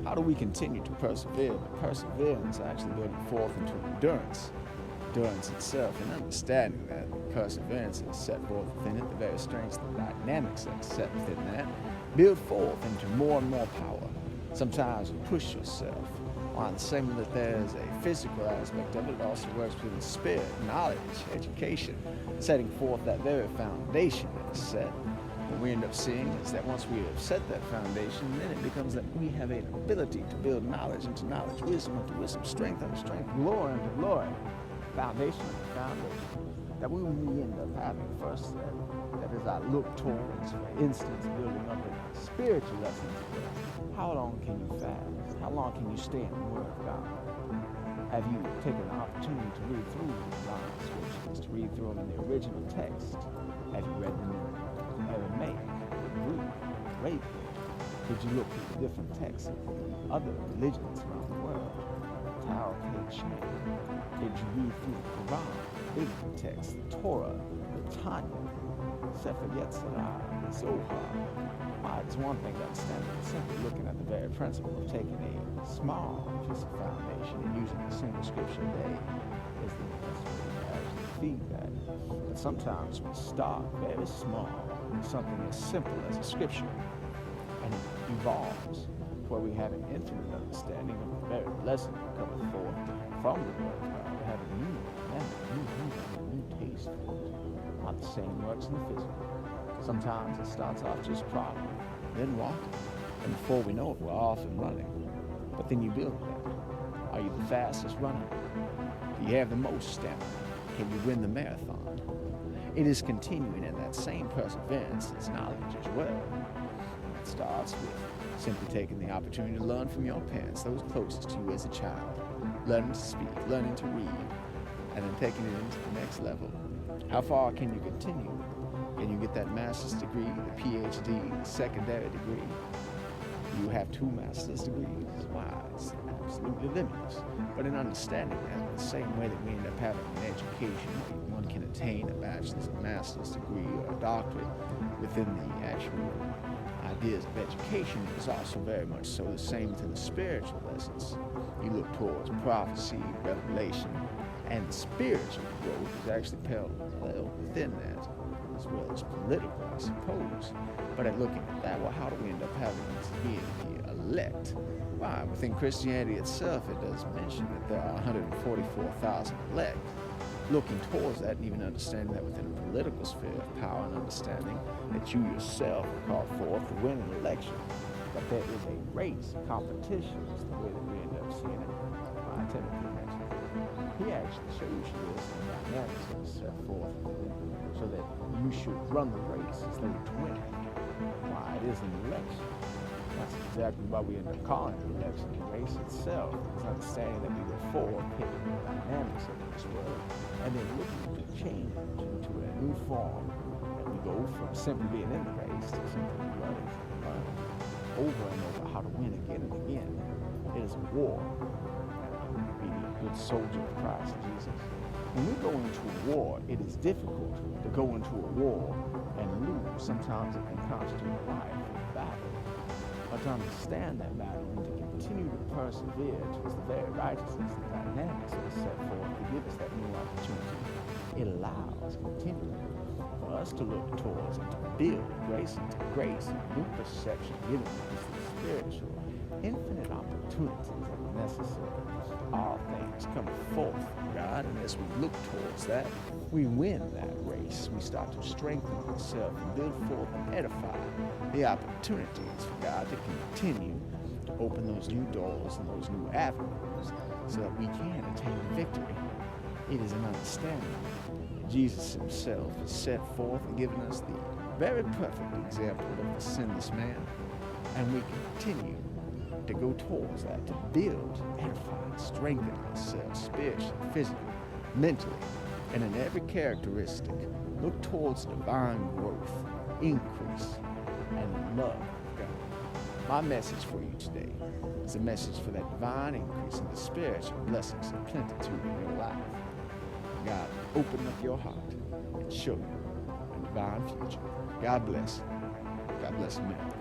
How do we continue to persevere? But perseverance actually building forth into endurance. Endurance itself, and understanding that perseverance is set forth within it, the very strengths and dynamics that are set within that, build forth into more and more power. Sometimes you push yourself. On the same that there's a physical aspect of it, it also works with the spirit, knowledge, education, setting forth that very foundation that is set. What we end up seeing is that once we have set that foundation, then it becomes that we have an ability to build knowledge into knowledge, wisdom into wisdom, strength into strength, glory into glory, foundation into foundation. That we end up having first that is our look towards, for instance, building up in spiritual lessons. How long can you fast? How long can you stay in the Word of God? Have you taken the opportunity to read through the divine scriptures, to read through them in the original text? Have you read them in Aramaic, Greek, Arabic? Did you look at the different texts of other religions around the world? Tao Te Ching. Did you read through the Quran, biblical texts, the Torah, the Tanya, Sefer Yetzirah, the Zohar? It's one thing to understand that simply looking at the very principle of taking a small piece of foundation and using a single scripture a day is the best way to actually feed that. But sometimes we start very small with something as simple as a scripture, and it evolves where we have an infinite understanding of the very lesson coming forth from the Word of God, to have a new memory, a new taste for it. Not the same works in the physical. Sometimes it starts off just crawling, then walking, and before we know it, we're off and running. But then you build that. Are you the fastest runner? Do you have the most stamina? Can you win the marathon? It is continuing in that same perseverance as knowledge as well. It starts with simply taking the opportunity to learn from your parents, those closest to you as a child, learning to speak, learning to read, and then taking it into the next level. How far can you continue? Can you get that master's degree, the PhD, the secondary degree? You have 2 master's degrees. Why? It's absolutely limitless. But in understanding that, the same way that we end up having an education, one can attain a bachelor's, a master's degree, or a doctorate within the actual ideas of education, it is also very much so the same to the spiritual lessons. You look towards prophecy, revelation, and the spiritual growth is actually parallel within that, as well as political, I suppose. But at looking at that, well, how do we end up having this being the elect? Why, within Christianity itself, it does mention that there are 144,000 elect. Looking towards that and even understanding that within a political sphere of power and understanding that you yourself are called forth to win an election, that there is a race, competition is the way that we end up seeing it. Timothy mentioned. He actually shows you this in the dynamics that is set forth so that you should run the race as though to win it. Why, it is an election. That's exactly why we end up calling it the election. The race itself is understanding that we go forward, picking the dynamics of this world, and then looking to change into a new form. And we go from simply being in the race to simply learning over and over how to win again and again. It is a war. Be the good soldier of Christ Jesus. When we go into a war, it is difficult to go into a war and lose. Sometimes it can constitute a life battle. But to understand that battle and to continue to persevere towards the very righteousness and dynamics that is set forth to give us that new opportunity, it allows continually for us to look towards and to build grace into grace, and new perception, giving us the spiritual, infinite opportunities that are necessary. All things come forth from God, and as we look towards that, we win that race. We start to strengthen ourselves and build forth and edify the opportunities for God to continue to open those new doors and those new avenues so that we can attain victory. It is an understanding that Jesus himself has set forth and given us the very perfect example of the sinless man, and we continue to go towards that, to build, edify, strengthen ourselves spiritually, physically, mentally, and in every characteristic, look towards divine growth, increase, and love of God. My message for you today is a message for that divine increase in the spiritual blessings and plenitude in your life. God, open up your heart and show you a divine future. God bless. God bless America.